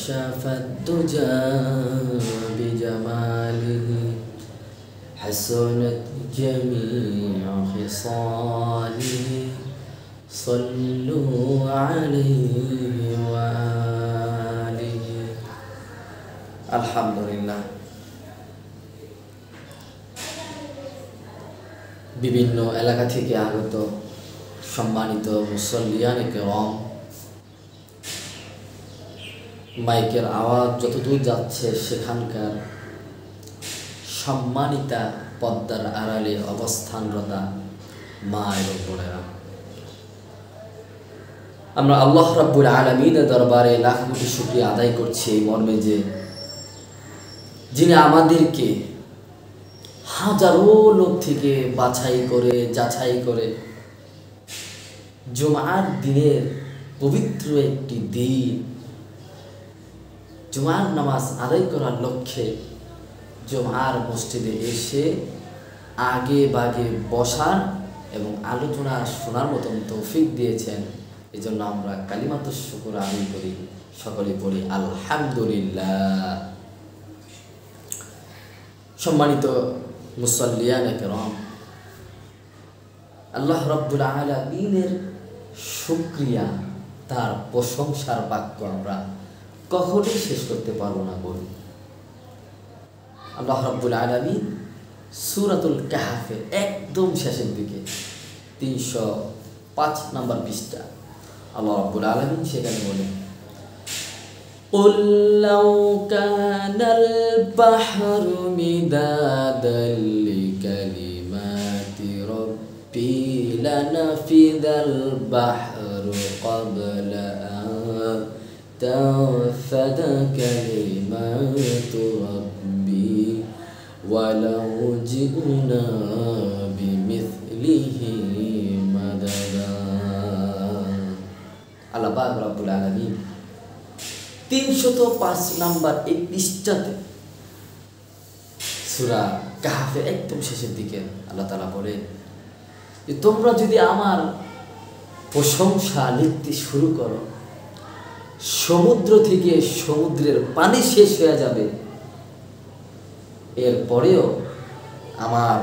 كشف الدجى بجماله حسنت جميع خصاله صلوا عليه وآله الحمد لله বিভিন্ন এলাকা থেকে আগত সম্মানিত মুসল্লিয়ানে কেরাম, মাইকের আওয়াজ যতদূর যাচ্ছে সেখানকার সম্মানিতা পর্দার আড়ালে অবস্থানরতা মা এবং বোনেরা, আমরা আল্লাহ রাব্বুল আলামিনের দরবারে লাখ কোটি শুকরিয়া আদায় করছি এই মর্মে যে যিনি আমাদেরকে হাজারো লোক থেকে যাচাই করে জুমার দিনের পবিত্র একটি দিন জুমার নামাজ আদায় করার লক্ষ্যে জুমার মসজিদে এসে আগে বাগে বসার এবং আলোচনা শোনার মতন তৌফিক দিয়েছেন। এই জন্য আমরা কালিমাতুশ শুকর আদায় করি, সকলে পড়ি আলহামদুলিল্লাহ। সম্মানিত মুসল্লিয়ানে কেরাম, আল্লাহ রাব্বুল আলামিনের শুকরিয়া, তার প্রশংসার বাক্য আমরা কখনোই শেষ করতে পারবো না। বলি আল্লাহ রাব্বুল আলামিন সূরাতুল কাহফের একদম শেষের দিকে 305 নম্বর পৃষ্ঠা আল্লাহ রাব্বুল আলামিন সেখানে বলেন, قل لو كان البحر مدادا لكلمات ربي لنفذ البحر قبل أن تنفد كلمات ربي ولو جئنا بمثله مددا। আল্লাহ পাক রব্বুল আলামিন 305 নম্বর এই পৃষ্ঠাতে সূরা কাহফের একদম শেষের দিকে আল্লাহ তাআলা বলেন যে তোমরা যদি আমার প্রশংসা লিখতে শুরু করো, সমুদ্র থেকে সমুদ্রের পানি শেষ হয়ে যাবে, এরপরেও আমার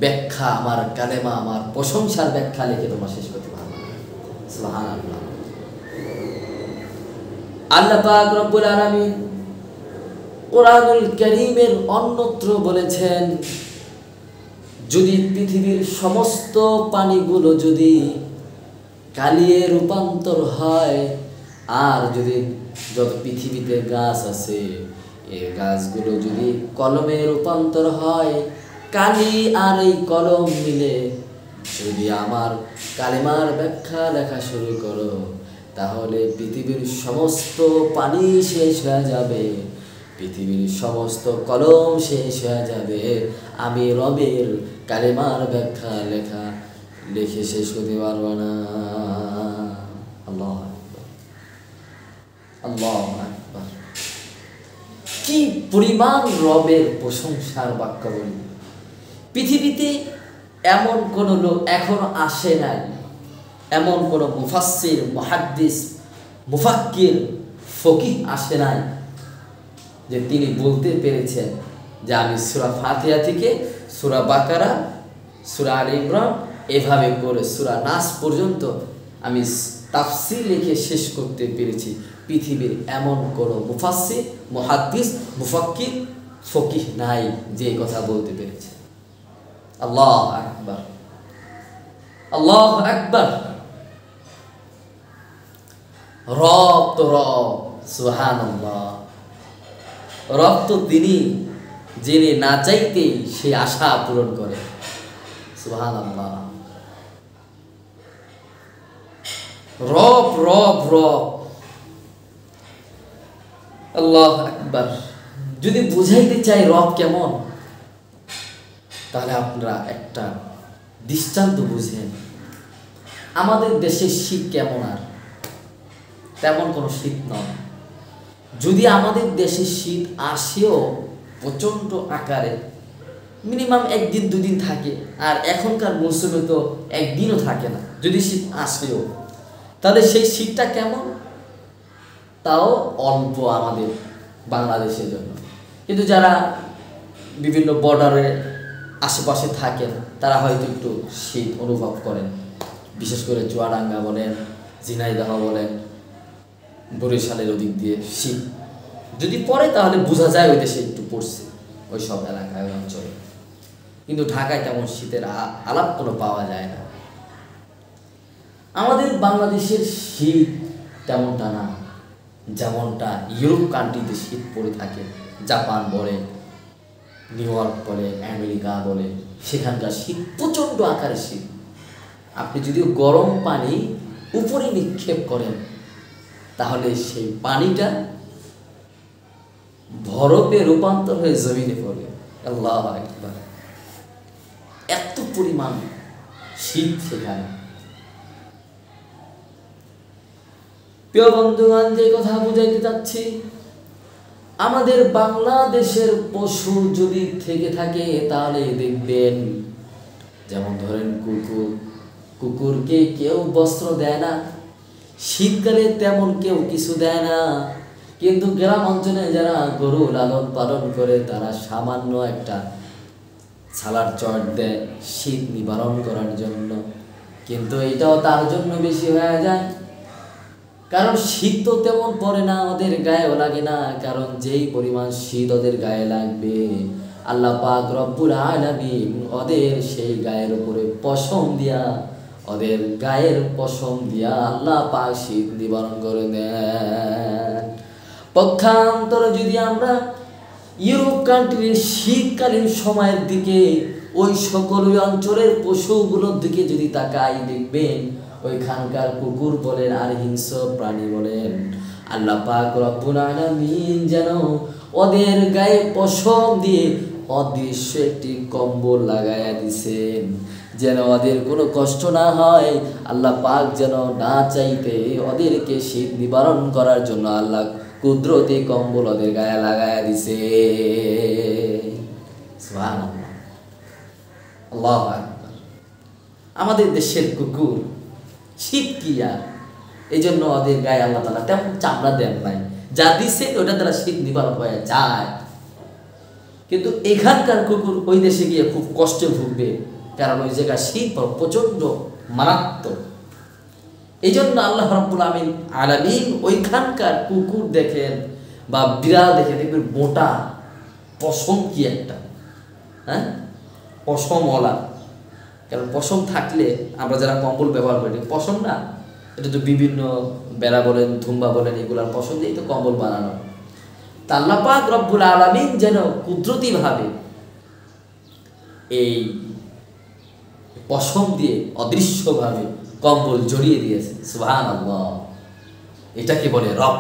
ব্যাখ্যা, আমার কালেমা, আমার প্রশংসার ব্যাখ্যা লিখে তোমরা শেষ করতে পারবে না। সুবহানাল্লাহ। আল্লাহ পাক রব্বুল আলামিন কোরআনুল কারীমের অন্যত্র বলেছেন, যদি পৃথিবীর সমস্ত পানিগুলো যদি কালিয়ে রূপান্তর হয়, আর যদি যত পৃথিবীতে গাছ আছে এই গাছগুলো যদি কলমে রূপান্তর হয়, কালি আর এই কলম মিলে যদি আমার কালেমার ব্যাখ্যা লেখা শুরু করো, তাহলে পৃথিবীর সমস্ত পানি শেষ হয়ে যাবে, পৃথিবীর সমস্ত কলম শেষ হয়ে যাবে, আমি রবের কালেমার ব্যাখ্যা লিখে শেষ করতে পারবো না। আল্লাহু আকবার, আল্লাহু আকবার। কি পরিমাণ রবের প্রশংসার বাক্য বলি। পৃথিবীতে এমন কোন লোক এখনো আসে নাই, এমন কোন মুফাসসির, মুহাদ্দিস, মুফাক্কির, ফকিহ আসে নাই যে তিনি বলতে পেরেছেন যে আমি সূরা ফাতিহা থেকে সূরা বাকারা, সূরা আলে ইমরান এভাবে করে সূরা নাস পর্যন্ত আমি তাফসীর লিখে শেষ করতে পেরেছি। পৃথিবীর এমন কোন মুফাসসির, মুহাদ্দিস, মুফাক্কির, ফকিহ নাই যে কথা বলতে পেরেছে। আল্লাহু আকবার, আল্লাহু আকবার। রব তো রব, সুবহানাল্লাহ। রব তো তিনি যিনি না চাইতেই সে আশা পূরণ করে, সুবহানাল্লাহ। রব রব রব, আল্লাহু আকবার। যদি বুঝাইতে চাই রব কেমন, তাহলে আপনারা একটা দৃষ্টান্ত বুঝেন। আমাদের দেশের শীত কেমন? আর তেমন কোনো শীত নয়। যদি আমাদের দেশে শীত আসেও প্রচণ্ড আকারে, মিনিমাম একদিন দুদিন থাকে, আর এখনকার মৌসুমে তো একদিনও থাকে না। যদি শীত আসেও, তাহলে সেই শীতটা কেমন? তাও অল্প আমাদের বাংলাদেশের জন্য। কিন্তু যারা বিভিন্ন বর্ডারের আশেপাশে থাকেন তারা হয়তো একটু শীত অনুভব করেন, বিশেষ করে চুয়াডাঙ্গা বলেন, ঝিনাইদহ বলেন, বরিশালের ওদিক দিয়ে শীত যদি পড়ে তাহলে বোঝা যায় ওই দেশে একটু পড়ছে ওই সব এলাকায়, ওই অঞ্চলে। কিন্তু ঢাকায় তেমন শীতের আলাপ কোনো পাওয়া যায় না। আমাদের বাংলাদেশের শীত তেমনটা না, যেমনটা ইউরোপ কান্ট্রিতে শীত পড়ে থাকে, জাপান বলে, নিউ ইয়র্ক বলে, আমেরিকা বলে, সেখানকার শীত প্রচণ্ড আকারে শীত। আপনি যদি গরম পানি উপরে নিক্ষেপ করেন তাহলে সেই পানিটা বরফে রূপান্তর হয়ে জমিনে পড়বে। আল্লাহু আকবার, এত পরিমাণ শীত সেখানে। প্রিয় বন্ধুগণ, যে কথা বুঝাইতে চাচ্ছি, আমাদের বাংলাদেশের পশু যদি থেকে থাকে তাহলে দেখবেন, যেমন ধরেন কুকুরকে কেউ বস্ত্র দেয় না, শীতকালে তেমন কেউ কিছু দেয় না। কিন্তু গ্রাম অঞ্চলে যারা গরু লালন পালন করে তারা সামান্য একটা ছালার চট দেয় শীত নিবারণ করার জন্য, কিন্তু এটাও তার জন্য বেশি হয়ে যায়। কারণ শীত তো তেমন পড়ে না, ওদের গায়েও লাগে না। কারণ যেই পরিমাণ শীত ওদের গায়ে লাগবে, আল্লাহ পাক রব্বুল আলামিন ওদের সেই গায়ের উপরে পশম দিয়া, ওদের গায়ের পশম দিয়া আল্লাহ পাক শীত নিবারণ করে দেন। পক্ষান্তরে যদি আমরা ইউরোপ কান্ট্রির শীতকালীন সময়ের দিকে ওই সকল ওই অঞ্চলের পশুগুলোর দিকে যদি তাকাই, দেখবেন ওইখানকার কুকুর বলেন আর হিংস্র প্রাণী বলেন, আল্লাহ পাক রব্বুল আলামিন যেন ওদের গায়ে পশম দিয়ে অদৃশ্য একটি কম্বল লাগাইয়া দিছেন, যেন ওদের কোনো কষ্ট না হয়। আল্লাহ পাক যেন না চাইতে ওদেরকে শীত নিবারণ করার জন্য আল্লাহ কুদরতি কম্বল ওদের গায়ে লাগাইয়া দিছে। সুবহানাল্লাহ, আল্লাহু আকবার। আমাদের দেশের কুকুর শীত কি আর, এই জন্য ওদের গায়ে আল্লাহ তাআলা তেমন চামড়া দেন নাই, যা দিছে ওটা দ্বারা শীত নিবারণ হয়ে যায়। কিন্তু এখানকার কুকুর ওই দেশে গিয়ে খুব কষ্টে ভুগবে, কারণ ওই জায়গায় শীত প্রচণ্ড মারাত্মক। এই জন্য আল্লাহ রাব্বুল আলামিন ওইখানকার কুকুর দেখেন বা বিড়াল দেখে দেখবেন মোটা পশম কি একটা, হ্যাঁ পশমওয়ালা। কারণ পশম থাকলে আমরা যারা কম্বল ব্যবহার করি, পশম না, এটা তো বিভিন্ন বেড়া বলেন, ধুম্বা বলেন, এগুলার পশম দিয়েই তো কম্বল বানানো। তা আল্লাহ পাক রব্বুল আলামিন যেন কুদরতিভাবে এই পশম দিয়ে অদৃশ্যভাবে কম্বল জড়িয়ে দিয়েছে। সুবহানাল্লাহ, এটাকে বলে রব।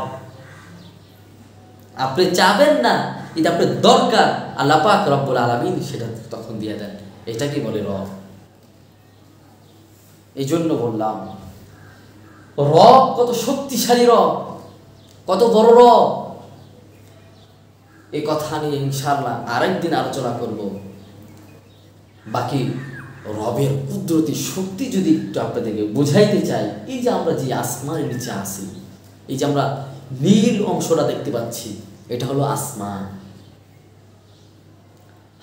আপনি চাবেন না, এটা আপনার দরকার, আল্লাহ পাক রব্বুল আলামিন সেটা তখন দিয়ে দেন, এটাকে বলে রব। এই জন্য বললাম রব কত শক্তিশালী, রব কত বড় রব। এই কথা নিয়ে ইনশাআল্লাহ আরেকদিন আলোচনা করব। বাকি রবের কুদরতি শক্তি যদি একটু আপনাদেরকে বুঝাইতে চাই, এই যে আমরা যে আসমানের নিচে আছি, এই যে আমরা নীল অংশটা দেখতে পাচ্ছি, এটা হলো আসমান।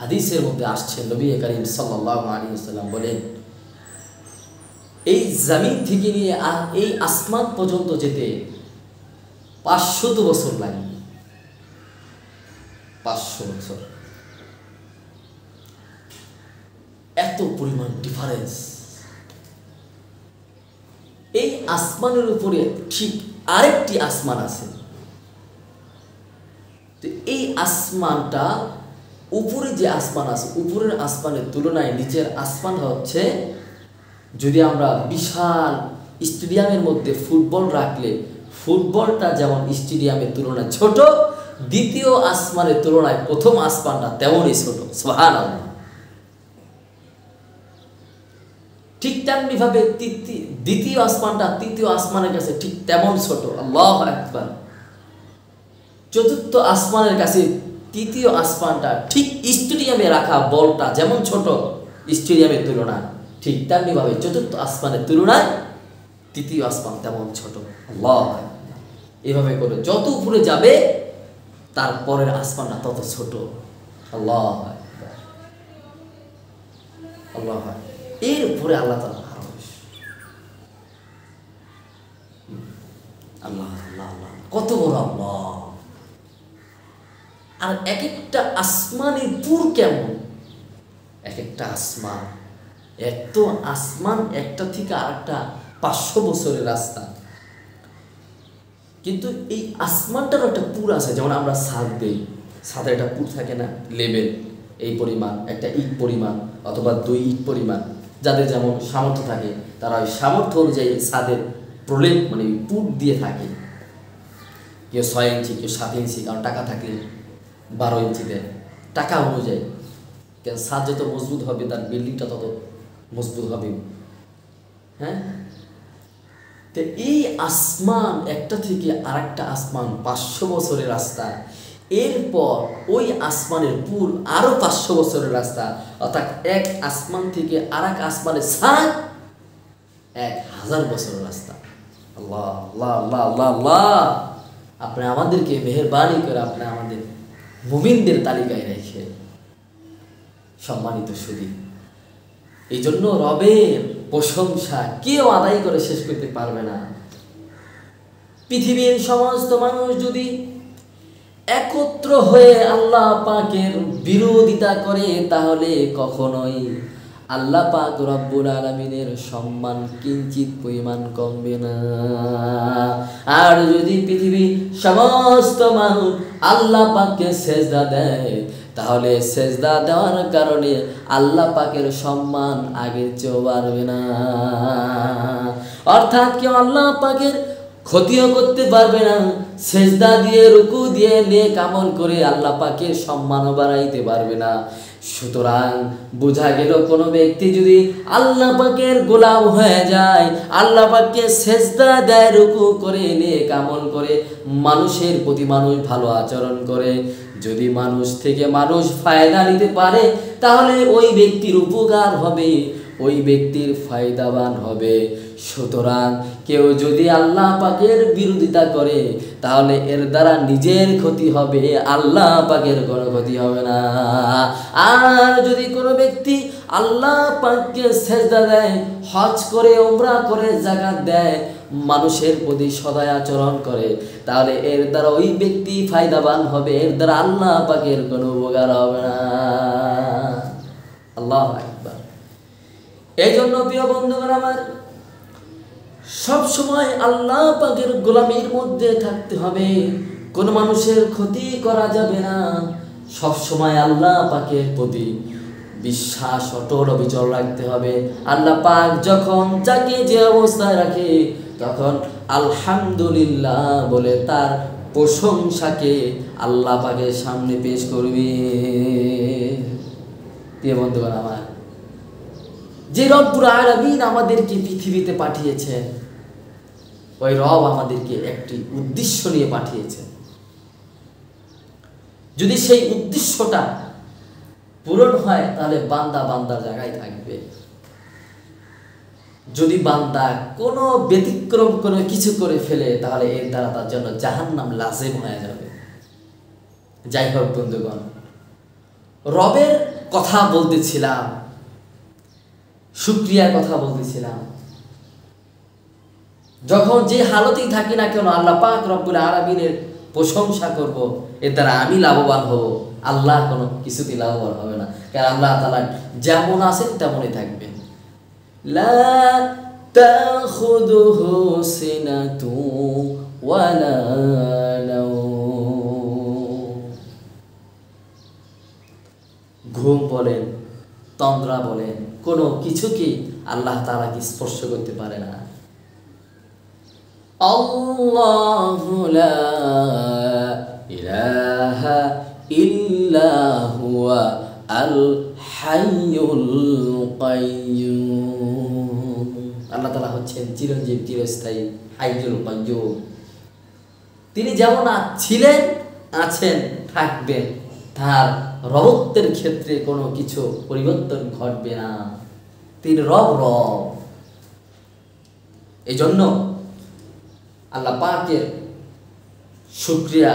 হাদিসের মধ্যে আসছে, নবী করিম সাল্লাল্লাহু আলাইহি ওয়াসাল্লাম বলেন, এই জমিন থেকে নিয়ে এই আসমান পর্যন্ত যেতে 500 বছর লাগে। 500 বছর, এত পরিমাণ ডিফারেন্স। এই আসমানের উপরে ঠিক আরেকটি আসমান আছে। তো এই আসমানটা, উপরে যে আসমান আছে, উপরের আসমানের তুলনায় নিচের আসমানটা হচ্ছে, যদি আমরা বিশাল স্টেডিয়ামের মধ্যে ফুটবল রাখলে ফুটবলটা যেমন স্টেডিয়ামের তুলনায় ছোট, দ্বিতীয় আসমানের তুলনায় প্রথম আসমানটা তেমনই ছোট। সুবহানাল্লাহ। ঠিক তেমনি ভাবে দ্বিতীয় আসমানটা তৃতীয় আসমানের কাছে ঠিক তেমন ছোট। আল্লাহু আকবার। চতুর্থ আসমানের কাছে তৃতীয় আসমানটা ঠিক স্টেডিয়ামে রাখা বলটা যেমন ছোট স্টেডিয়ামের তুলনায়, ঠিক তেমনি ভাবে চতুর্থ আসমানের তুলনায় তৃতীয় আসমান তেমন ছোট। আল্লাহু আকবার। এভাবে করে যত উপরে যাবে তার পরের আসমানটা তত ছোট। আল্লাহ আকবার, আল্লাহ আকবার। এরপরে আল্লাহ তাআলা আরশ, আল্লাহ আল্লাহ আল্লাহ, কত বড় আল্লাহ। আর এক একটা আসমানের পুর কেমন, এক একটা আসমান, এত আসমান একটা থেকে আরেকটা 500 বছরের রাস্তা। কিন্তু এই আসমানটারও একটা পুর আছে, যেমন আমরা ছাদ দেই, ছাদে একটা পুর থাকে না, লেভেল এই পরিমাণ, একটা ইট পরিমাণ অথবা 2 ইট পরিমাণ, যাদের যেমন সামর্থ্য থাকে তারা ওই সামর্থ্য অনুযায়ী ছাদের প্রলেপ মানে পুর দিয়ে থাকে। কেউ 6 ইঞ্চি, কেউ 7 ইঞ্চি, কারণ টাকা থাকলে 12 ইঞ্চি দেয়, টাকা অনুযায়ী। কেন ছাদ যত মজবুত হবে তার বিল্ডিংটা তত মজবুত হবে। হ্যাঁ, তো এই আসমান একটা থেকে আরেকটা আসমান 500 বছরের রাস্তা, এরপর ওই আসমানের পুর আরো 500 বছরের রাস্তা, অর্থাৎ এক আসমান থেকে আরেক আসমানের ছাদ 1000 বছরের রাস্তা। আল্লাহ আল্লাহ আল্লাহ আল্লাহ আল্লাহ, আপনি আমাদেরকে মেহেরবানি করে আপনি আমাদের মুমিনদের তালিকায় রেখে সম্মানিত সুধী। এই জন্য রবের প্রশংসা কেউ আদায় করে শেষ করতে পারবে না। পৃথিবীর সমস্ত মানুষ যদি একত্র হয়ে আল্লাহ পাকের বিরোধিতা করে তাহলে কখনোই আল্লাহ পাক রব্বুল আলামিনের সম্মান কিঞ্চিত পরিমাণ কমবে না। আর যদি পৃথিবীর সমস্ত মানুষ আল্লাহ পাককে সেজদা দেয় তাহলে সেজদা দেওয়ার কারণে আল্লাহ পাকের সম্মান আগের চেয়েও বাড়বে না। অর্থাৎ কেউ আল্লাহ পাকের ক্ষতিও করতে পারবে না, সেজদা দিয়ে রুকু দিয়ে নেক আমল করে আল্লাহ পাকের সম্মানও বাড়াইতে পারবে না। সুতরাং বোঝা গেল কোনো ব্যক্তি যদি আল্লাহ পাকের গোলাম হয়ে যায়, আল্লাহ পাককে সেজদা দেয়, রুকু করে নেক আমল করে, মানুষের প্রতি মানুষ ভালো আচরণ করে, যদি মানুষ থেকে মানুষ ফায়দা নিতে পারে তাহলে ওই ব্যক্তির উপকার হবে, ওই ব্যক্তির ফায়দাবান হবে। সুতরাং কেউ যদি আল্লাহ পাকের বিরোধিতা করে তাহলে এর দ্বারা নিজের ক্ষতি হবে, আল্লাহ পাকের কোনো ক্ষতি হবে না। আর যদি কোনো ব্যক্তি আল্লাহ পাককে সেজদা দেয়, হজ করে, উমরা করে, যাকাত দেয়, মানুষের প্রতি সদয় আচরণ করে, তাহলে এর দ্বারা ওই ব্যক্তি ফায়দাবান হবে, এর দ্বারা আল্লাহ পাকের কোনো উপকার হবে না। আল্লাহু আকবার। এই জন্য প্রিয় বন্ধুগণ আমার, সব সময় আল্লাহ পাকের গোলামির মধ্যে থাকতে হবে, কোন মানুষের ক্ষতি করা যাবে না। সব সময় আল্লাহ পাকের প্রতি বিশ্বাস অটল অবিচল রাখতে হবে। আল্লাহ পাক যখন যাকে যে অবস্থায় রাখে তখন আলহামদুলিল্লাহ বলে তার প্রশংসাকে আল্লাহ পাকের সামনে পেশ করবে। প্রিয় বন্ধুগণ আমার, যে রব্বুল আলামিন আমাদেরকে পৃথিবীতে পাঠিয়েছেন, ওই রব আমাদেরকে একটি উদ্দেশ্য নিয়ে পাঠিয়েছেন। যদি সেই উদ্দেশ্যটা পূরণ হয় তাহলে বান্দা বান্দার জায়গায় থাকবে। যদি বান্দা কোনো ব্যতিক্রম কোনো কিছু করে ফেলে তাহলে এর দ্বারা তার জন্য জাহান্নাম লাজিম হয়ে যাবে। যাই হোক বন্ধুগণ, রবের কথা বলতেছিলাম, শুকরিয়ার কথা বলতেছিলাম। যখন যে হালতেই থাকি না কেন আল্লাহ পাক রব্বুল আলামিনের প্রশংসা করব, এর দ্বারা আমি লাভবান হব, আল্লাহ কোনো কিছুতেই লাভবান হবে না। কারণ আল্লাহ তাআলা যেমন আছেন তেমনই থাকবেন। লা তাখুযুহু সিনাতু ওয়ালা নাওম। ঘুম বলেন, তন্দ্রা বলেন, কোনো কিছুকে আল্লাহ তাআলা কি স্পর্শ করতে পারে না। আল্লাহু লা ইলাহা ইল্লা হুয়া আল হাইয়ুল কাইয়্যুম। আল্লাহ তাআলা হচ্ছেন চিরঞ্জীব, চিরস্থায়ী, হাইয়ুল কাইয়্যুম। তিনি যেমন ছিলেন, আছেন, থাকবেন, তার রবত্বের ক্ষেত্রে কোনো কিছু পরিবর্তন ঘটবে না। তিনি রব। এই জন্য আল্লাহ পাকের শুকরিয়া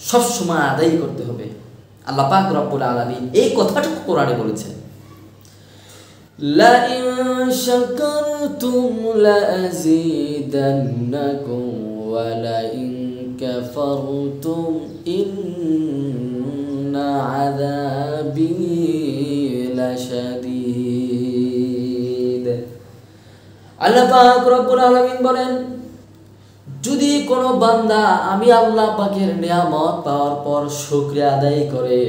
সবসময় আদায় করতে হবে। আল্লাহ পাক রব্বুল আলামিন এই কথাটুকু কোরআনে বলেছেন, লাইন শাকারতুম লাযীদান্নাকুম ওয়া লাইন কাফারতুম ইন্না আযাবি লাশাদীদ। আল্লাহ পাক রব্বুল আলামিন বলেন, যদি কোনো বান্দা আমি আল্লাহ পাকের নিয়ামত পাওয়ার পর শুকরিয়া আদায় করে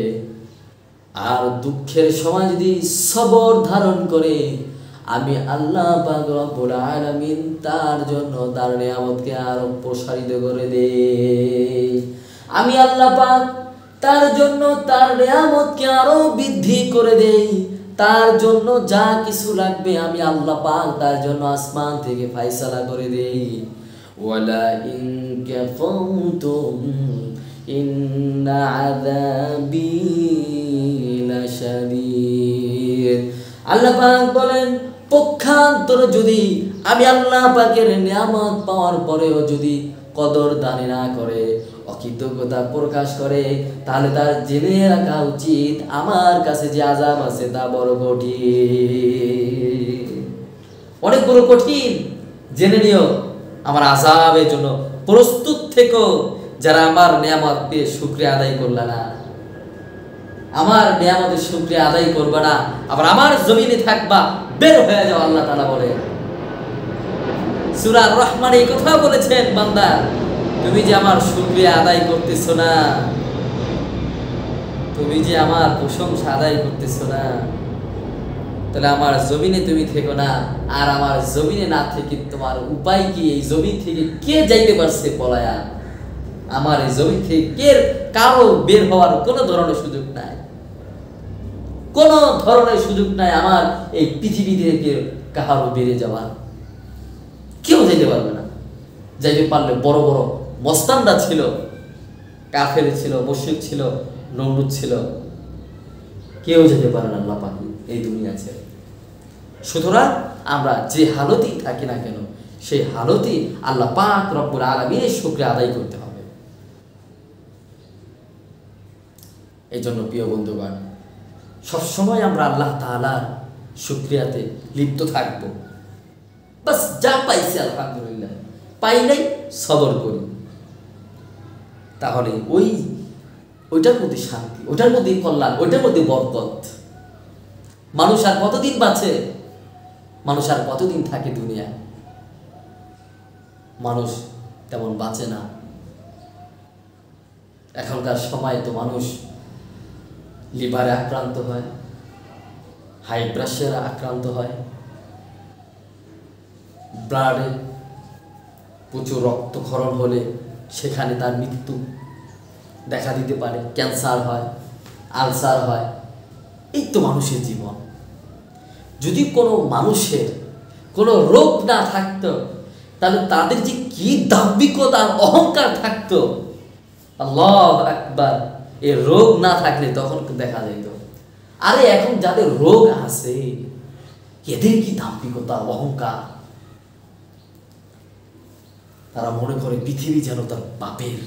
আর দুঃখের সময় যদি সবর ধারণ করে, আমি আল্লাহ পাক রব্বুল আলামিন তার জন্য তার নিয়ামতকে আরো প্রসারিত করে দেই। আমি আল্লাহ পাক তার জন্য তার নিয়ামতকে আরো বৃদ্ধি করে দেই। তার জন্য যা কিছু লাগবে আমি আল্লাহ পাক তার জন্য আসমান থেকে ফায়সালা করে দেই। ওয়ালা ইন কাফারতুম ইন্না আযাবি লাশাদীদ। আল্লাহ পাক বলেন, পক্ষান্তরে যদি আমি আল্লাহ পাকের নিয়ামত পাওয়ার পরেও যদি কদরদানি না করে, অকৃতজ্ঞতা প্রকাশ করে, তাহলে তার জেনে রাখা উচিত আমার কাছে যে আযাব আছে তা বড় কঠিন, অনেক বড় কঠিন। জেনে নিও আমার আযাবের জন্য প্রস্তুত থেকো, যারা আমার নিয়ামত পেয়ে শুকরিয়া আদায় করলা না, আমার নিয়ামতের শুকরিয়া আদায় করবা না, আবার আমার জমিনে থাকবা, বের হয়ে যাও। আল্লাহ তাআলা বলে সূরা রহমানে এই কথা বলেছেন, বান্দা তুমি যে আমার শুকরিয়া আদায় করতেছ না, তুমি যে আমার প্রশংসা আদায় করতেছ না, তাহলে আমার জমিনে তুমি থেকো না। আর আমার জমিনে না থেকে তোমার উপায় কি? এই জমিন থেকে কে যাইতে পারছে পলায়া? আমার এই জমিন থেকে কে কারো বের হওয়ার কোনো ধরনের সুযোগ নাই, কোনো ধরনের সুযোগ নাই। আমার এই পৃথিবী থেকে কাহারও বেড়ে যাওয়ার কেউ যেতে পারবে না। যাইতে পারলে বড় বড় মস্তানরা ছিল, কাফের ছিল, মুশরিক ছিল, নমরুদ ছিল, কেউ যেতে পারে না আল্লাহ পাক এই দুনিয়া ছেড়ে। সুতরাং আমরা যে হালতেই থাকি না কেন, সেই হালতেই আল্লাহ পাক রব্বুল আলামিনের শুকরিয়া আদায় করতে হবে। এই জন্য প্রিয় বন্ধুগণ, সবসময় আমরা আল্লাহ তাআলার শুকরিয়াতে লিপ্ত থাকবো। বাস যা পাইছি আলহামদুলিল্লাহ, পাই নাই সবর করি, তাহলে ওইটার মধ্যে শান্তি, ওইটার মধ্যে কল্যাণ, ওইটার মধ্যে বরকত। মানুষ আর কতদিন বাঁচে? মানুষ আর কতদিন থাকে দুনিয়ায়? মানুষ তেমন বাঁচে না। এখনকার সময় তো মানুষ লিভারে আক্রান্ত হয়, হাই প্রেশারে আক্রান্ত হয়, ব্লাডে প্রচুর রক্তক্ষরণ হলে সেখানে তার মৃত্যু দেখা দিতে পারে, ক্যান্সার হয়, আলসার হয়। এই তো মানুষের জীবন। যদি কোনো মানুষের কোনো রোগ না থাকতো, তাহলে তাদের যে কি দাম্ভিকতা আর অহংকার থাকতো, আল্লাহু আকবার। এই রোগ না থাকলে তখন দেখা যেত। আরে এখন যাদের রোগ আছে, এদের কি দাম্ভিকতা, অহংকার! তারা মনে করে পৃথিবী যেন তার বাপের।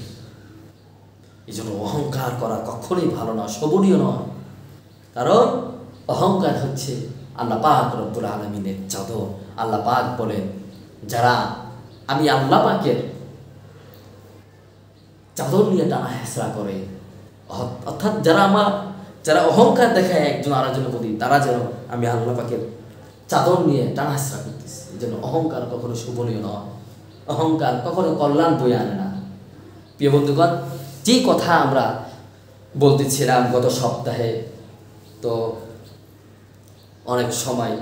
এই জন্য অহংকার করা কখনোই ভালো না, শোভনীয় নয়। কারণ অহংকার হচ্ছে আল্লাহ পাক রব্বুল আলামিনের চাদর। আল্লাহ পাক বলেন, যারা আমি আল্লাহ পাকের চাদর নিয়ে টানা হেঁচড়া করে, অর্থাৎ যারা অহংকার দেখায় একজন আরেকজনের প্রতি, তারা যেন আমি আল্লাহ পাকের চাদর নিয়ে টানা হেঁচড়া করতেছি। এই জন্য অহংকার কখনো শোভনীয় নয়, অহংকার কখনো কল্যাণ বয়ে আনে না। প্রিয় বন্ধুগণ, যে কথা আমরা বলতেছিলাম গত সপ্তাহে, তো অনেক সময়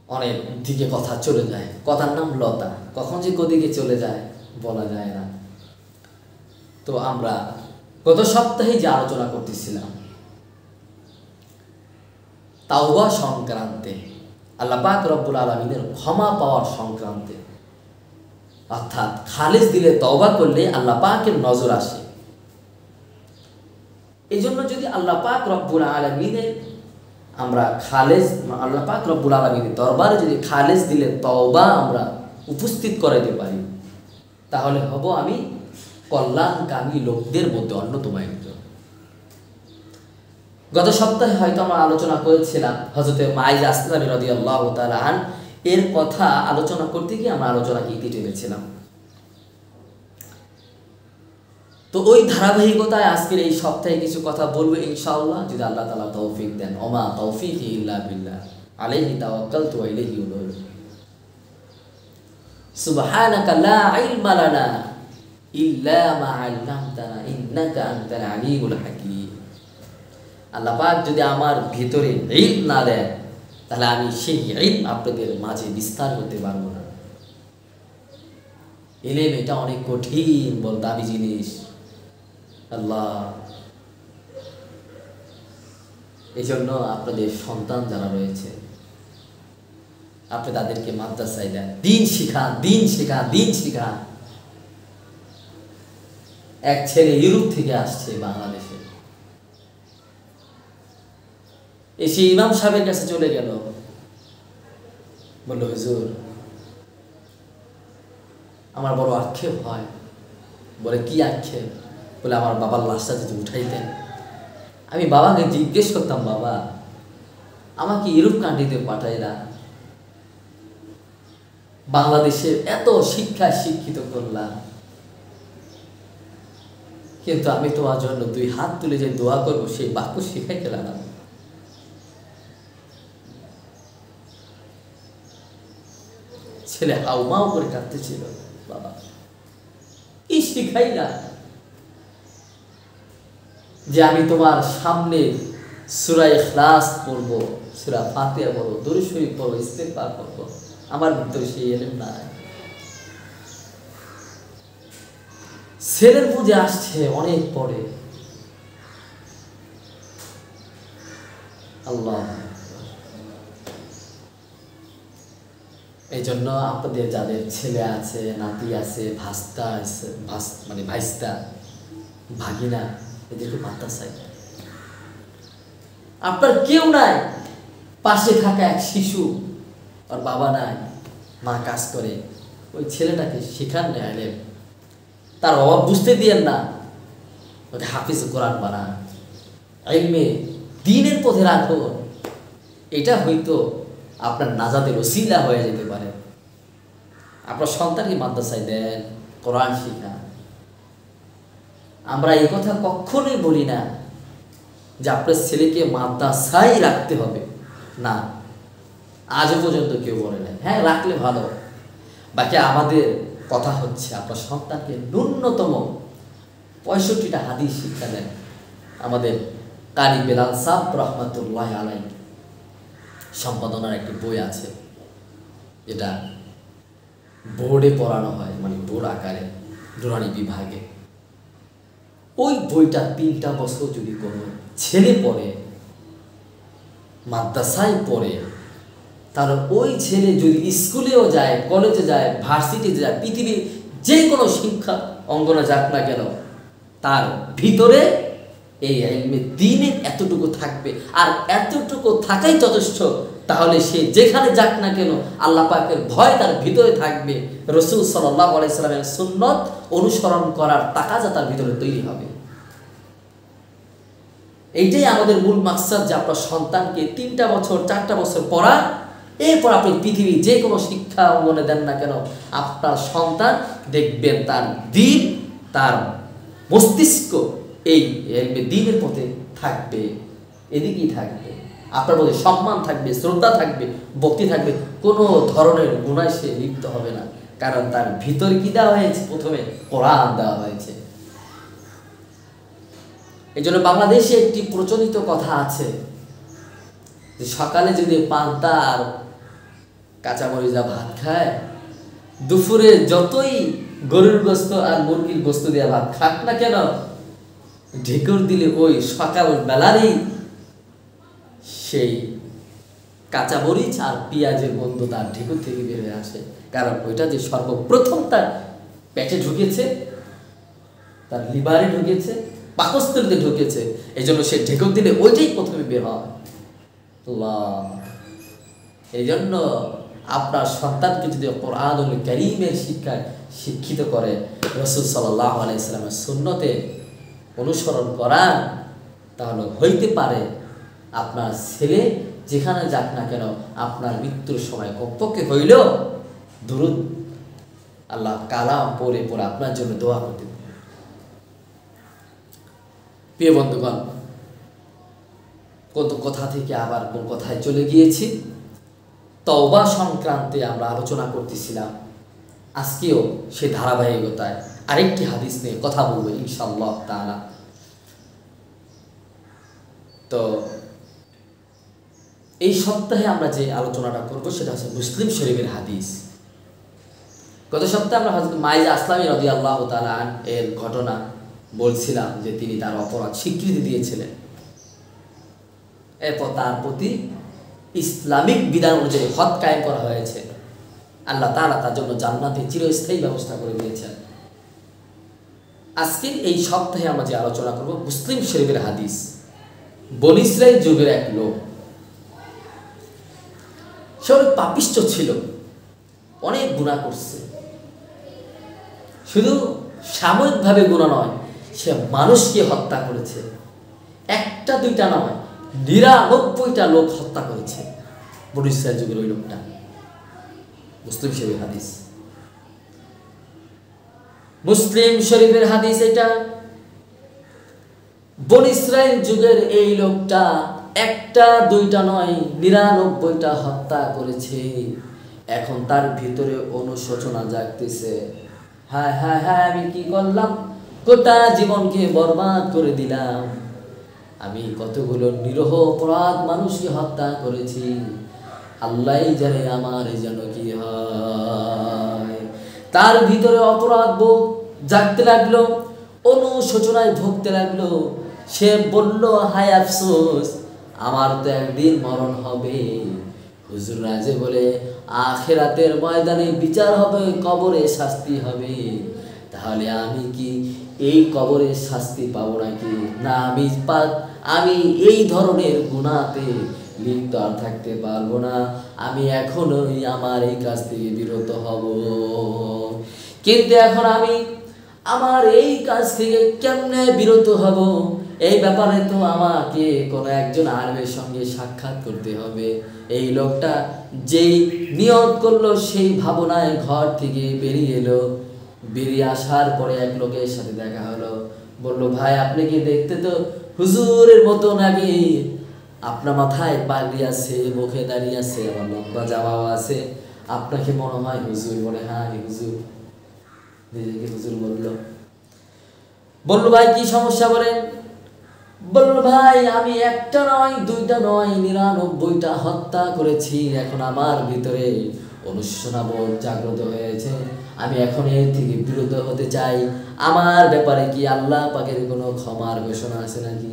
অনেক দিকে কথা চলে যায়। কথার নাম লতা, কখন যে কোদিকে চলে যায় বলা যায় না। তো আমরা গত সপ্তাহে যে আলোচনা করতেছিলাম তাওবা সংক্রান্তে, আল্লাহ পাক রব্বুল আলামিনের ক্ষমা পাওয়ার সংক্রান্তে, অর্থাৎ খালেস দিলে তওবা করলে আল্লাহ পাকের নজর আসে। এই জন্য যদি আল্লাহ পাক রব্বুল আলামিনের আমরা আল্লাহ পাক রব্বুল আলামিনের দরবারে যদি খালেস দিলে তওবা আমরা উপস্থিত করাইতে পারি, তাহলে হব আমি কল্যাণকামী লোকদের মধ্যে অন্যতম একজন। গত সপ্তাহে হয়তো আমরা আলোচনা করেছিলাম হযরতে মাইজ আসলামী রাদিয়াল্লাহু তাআলা আন এর কথা আলোচনা করতে গিয়ে আমরা আলোচনা ইতি টেনেছিলাম। তো ওই ধারাবাহিকতায় আজকের এই সপ্তাহে কিছু কথা বলবো ইনশাআল্লাহ, যদি আল্লাহ তাআলা তৌফিক দেন। ওমা তৌফিকি ইল্লা বিল্লাহ আলাইহি তাওয়াক্কালতু ওয়া ইলাইহি উনীব। সুবহানাকা লা ইলমা লানা ইল্লা মা আল্লামতানা ইন্নাকা আনতাল আলিমুল হাকীম। আল্লাহ পাক যদি আমার ভিতরে ইলম না দেন তাহলে আমি সেই ইলম আপনাদের মাঝে বিস্তার করতে পারবো না। ইলম এটা অনেক কঠিন, বল দামি জিনিস। আল্লাহ এই জন্য আপনাদের সন্তান যারা রয়েছে আপনি তাদেরকে মাদ্রাসায় দেন, দিন শিখান, দিন শিখান, দিন শিখান। এক ছেলে ইউরোপ থেকে আসছে বাংলাদেশে, এসে ইমাম সাহেবের কাছে চলে গেল, বলল হুজুর আমার বড় আক্ষেপ হয়। বলে কি আক্ষেপ? বলে আমার বাবার লাশটা যদি উঠাইতেন। আমি বাবাকে জিজ্ঞেস করতাম, বাবা আমাকে ইউরোপ কান্ট্রিতে পাঠাইলা, বাংলাদেশের এত শিক্ষা শিক্ষিত করলাম, কিন্তু আমি তোমার জন্য দুই হাত তুলে যে দোয়া করবো সেই বাক্য শিখাই গেলাম না। ছেলে হাউমাউ করে কাঁদতেছিল, বাবা কি শিখাই না যে আমি তোমার সামনে সূরা ইখলাস পড়ব, সূরা ফাতিহা পড়ব, দরুদ শরীফ পড়ব, ইস্তেগফার করব, আমার ভিতরে সেই ইলম নাই। ছেলের বুঝে আসছে অনেক পরে। আল্লাহ এই জন্য আপনাদের যাদের ছেলে আছে, নাতি আছে, ভাস্তা আছে, মানে ভাইস্তা ভাগিনা, এদেরকে মাদ্রাসায় আপনার কেউ নাই, পাশে থাকা এক শিশু, আর বাবা নাই, মা কাজ করে, ওই ছেলেটাকে শেখান না ইলম, তার অভাব বুঝতে দিয়েন না, ওকে হাফিজ কোরআন বানান, ইলমে দ্বীনের পথে রাখুন। এটা হয়তো আপনার নাজাতের ওসিলা হয়ে যেতে পারে। আপনার সন্তানকে মাদ্রাসায় দেন, কোরআন শিখান। আমরা এই কথা কখনোই বলি না যে আপনার ছেলেকে মাদ্রাসায় রাখতে হবে, না, আজও পর্যন্ত কেউ বলে নাই। হ্যাঁ রাখলে ভালো, বাকি আমাদের কথা হচ্ছে আপনার সন্তানকে ন্যূনতম 65টা হাদিস শিক্ষা দেন। আমাদের কারি বেলাল সাহেব রহমাতুল্লাহ আলাইহি সম্পাদনার একটি বই আছে, এটা বোর্ডে পড়ানো হয়, মানে বোর্ড আকারে নুরানি বিভাগে। ওই বইটা 3টা বছর যদি কোনো ছেলে পড়ে, মাদ্রাসায় পড়ে, তাহলে ওই ছেলে যদি স্কুলেও যায়, কলেজে যায়, ভার্সিটিতে যায়, পৃথিবীর যে কোনো শিক্ষা অঙ্গনে যাক না কেন, তার ভিতরে এই ইলমে দ্বীনের এতটুকু থাকবে, আর এতটুকু থাকাই যথেষ্ট। তাহলে সে যেখানে যাক না কেন আল্লাহ পাকের ভয় তার ভিতরে থাকবে, রাসূল সাল্লাল্লাহু আলাইহি সাল্লামের সুন্নত অনুসরণ করার তাকাজা তার ভিতরে তৈরি হবে। এইটাই আমাদের মূল মাকসাদ, যে আপনার সন্তানকে 3টা বছর 4টা বছর পড়া, এরপর আপনি পৃথিবী যে কোনো শিক্ষা অঙ্গনে দেন না কেন, আপনার সন্তান দেখবেন তার দ্বীন, তার মস্তিষ্ক এই দ্বীনের পথে থাকবে, এদিকেই থাকবে। আপনার মধ্যে সম্মান থাকবে, শ্রদ্ধা থাকবে, ভক্তি থাকবে, কোনো ধরনের গুনায় সে লিপ্ত হবে না, কারণ তার ভিতরে কি দেওয়া হয়েছে? প্রথমে কোরআন দেওয়া হয়েছে। এই জন্য বাংলাদেশে একটি প্রচলিত কথা আছে যে সকালে যদি পান্তা আর কাঁচামরিচা ভাত খায়, দুপুরে যতই গরুর গোস্ত আর মুরগির গোস্ত দিয়ে ভাত খাক না কেন, ঢেকুর দিলে ওই সকাল বেলারই সেই কাঁচামরিচ আর পেঁয়াজের গন্ধ তার ঢেকুর থেকে বের হয়ে আসে, কারণ ওইটা যে সর্বপ্রথম তার পেটে ঢুকেছে, তার লিভারে ঢুকেছে, পাকস্থলীতে ঢুকেছে। এই জন্য সে ঢেকুর দিলে ওইটাই প্রথমে বের হয়। এই জন্য আপনার সন্তানকে যদি কোরআনুল কারীমের শিক্ষায় শিক্ষিত করে, রাসূল সাল্লাল্লাহু আলাইহি সাল্লামের সুন্নতে অনুসরণ করান, তাহলে হইতে পারে আপনার ছেলে যেখানে যাক না কেন আপনার মৃত্যুর সময় কমপক্ষে হইলেও দুরূদ আল্লাহ কালাম পড়ে পড়ে আপনার জন্য দোয়া করতে পারে। প্রিয় বন্ধুগণ, কত কথা থেকে আবার কোন কথায় চলে গিয়েছি। তওবা সংক্রান্তে আমরা আলোচনা করতেছিলাম। আজকেও সে ধারাবাহিকতায় আরেকটি হাদিস নিয়ে কথা বলবো ইনশাআল্লাহ তাআলা। তো এই সপ্তাহে আমরা যে আলোচনাটা করব সেটা হচ্ছে মুসলিম শরীফের হাদিস। গত সপ্তাহে আমরা হযরত মাইজা আসলামী রাদিয়াল্লাহু তাআলা এর ঘটনা বলছিলাম যে তিনি তার অপরাধ স্বীকৃতি দিয়েছিলেন, এরপর তার প্রতি ইসলামিক বিধান অনুযায়ী হদ কায়েম করা হয়েছে। আল্লাহ তাআলা তার জন্য জান্নাতে চিরস্থায়ী ব্যবস্থা করে দিয়েছেন। আজকে এই সপ্তাহে আমরা যে আলোচনা করব মুসলিম শরীফের হাদিস। বনী ইসরাইল যুগের এক লোক, সে অনেক পাপিষ্ঠ ছিল, অনেক গুনাহ করছে। শুধু সাময়িকভাবে গুনাহ নয়, সে মানুষকে হত্যা করেছে। একটা দুইটা নয়, 99টা লোক হত্যা করেছে বনী ইসরাইল যুগের ওই লোকটা। মুসলিম শরীফের হাদিস, মুসলিম শরীফের হাদিস এটা। বনী ইসরাইল যুগের এই লোকটা একটা দুইটা নয়, 99টা হত্যা করেছে। এখন তার ভিতরে অনুশোচনা জাগতেছে, হায় হায় হায়, আমি কি করলাম? গোটা জীবনকে বরবাদ করে দিলাম। আমি কতগুলো নিরহ অপরাধ মানুষকে হত্যা করেছি। আল্লাহই জানে আমার যেন কি হয়। তার ভিতরে অপরাধ বোধ জাগতে লাগলো, অনুশোচনায় ভুগতে লাগলো। সে বলল, হায় আফসোস, আমার তো একদিন মরণ হবে। হুজুররা যে বলে আখিরাতের ময়দানে বিচার হবে, কবরে শাস্তি হবে, তাহলে আমি কি এই কবরে শাস্তি পাবো নাকি? না, আমি এই ধরনের গুনাহতে লিপ্ত আর থাকতে পারবো না। আমি এখনই আমার এই কাজ থেকে বিরত হব। কিন্তু এখন আমি আমার এই কাজ থেকে কেমনে বিরত হব? এই ব্যাপারে তো আমাকে কোনো একজন আলেমের সঙ্গে সাক্ষাৎ করতে হবে। এই লোকটা যেই নিয়ত করলো সেই ভাবনায় ঘর থেকে বেরিয়ে এলো। বেরিয়ে আসার পরে এক লোকের সাথে দেখা হলো। বলল, ভাই আপনি কি দেখতে তো হুজুরের মতো নাকি? আপনার মাথায় পাগড়ি আছে, মুখে দাঁড়িয়ে আছে, আমার লম্বা জামাও আছে, আপনাকে মনে হয় হুজুর? বলে, হ্যাঁ আমি হুজুর। নিজেকে হুজুর বলল, ভাই কি সমস্যা বলেন? বলল, ভাই আমি একটা নয় দুইটা নয়, 99টা হত্যা করেছি। এখন আমার ভিতরে অনুশোচনা বোধ জাগ্রত হয়েছে। আমি এখন এর থেকে বিরত হতে চাই। আমার ব্যাপারে কি আল্লাহ পাকের কোনো ক্ষমার ঘোষণা আছে নাকি?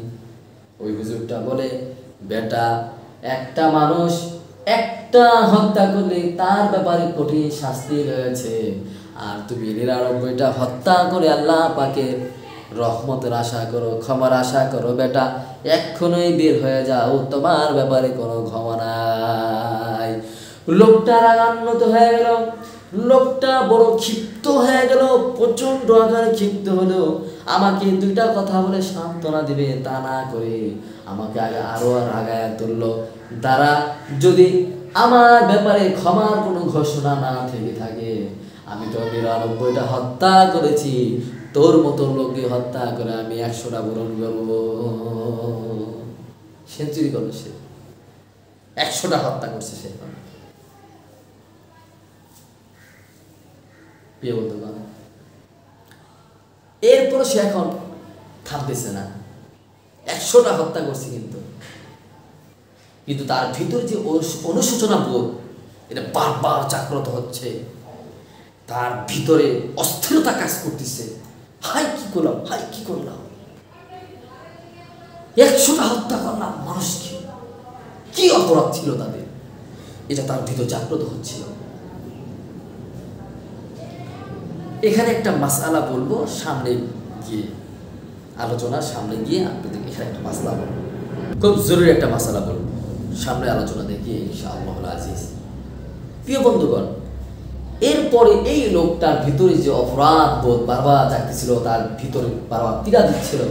ওই হুজুরটা বলে, বেটা, একটা মানুষ একটা হত্যা করলে তার ব্যাপারে কঠিন শাস্তি রয়েছে, আর তুমি 99টা হত্যা করে আল্লাহ পাকের রহমতের আশা করো, ক্ষমার আশা করো। বেটা, এক্ষুনি বের হয়ে যাও, তোমার ব্যাপারে কোনো ক্ষমা নাই। লোকটা রাগান্বিত হয়ে গেল, লোকটা বড় ক্ষিপ্ত হয়ে গেল, প্রচন্ড আকারে ক্ষিপ্ত হলো। আমাকে দুইটা কথা বলে সান্ত্বনা দিবে তা না করে আমাকে আরো রাগায় তুললো। তারা যদি আমার ব্যাপারে ক্ষমার কোনো ঘোষণা না থেকে থাকে, আমি তো 99টা হত্যা করেছি, তোর মতো লোককে হত্যা করে আমি 100টা বরণ করবো। সেঞ্চুরি করলো সে, 100টা হত্যা করছে সে। প্রিয় বন্ধুগণ, এরপর সে এখন থামতেছে না। 100টা হত্যা করছে, কিন্তু তার ভিতরে যে অনুশোচনা বোধ, এটা বারবার জাগ্রত হচ্ছে। তার ভিতরে অস্থিরতা কাজ করতেছে। হাই কি করলাম, হাই কি করলাম, 100টা হত্যা করলাম মানুষকে, কি অপরাধ ছিল তাদের, এটা তার ভিতর জাগ্রত হচ্ছিল। এখানে একটা মাসআলা বলবো, সামনে গিয়ে আলোচনার সামনে গিয়ে আপনাদের এখানে একটা মাসআলা বলবো, খুব জরুরি একটা মাসআলা বলবো, সামনে আলোচনা দেখিয়ে ইনশাআল্লাহ আজিজ। প্রিয় বন্ধুগণ, এরপরে এই লোকটার ভিতরে যে অপরাধ বোধ বারবার জাগতেছিল, তার ভিতরে বারবার পীড়া দিচ্ছিল,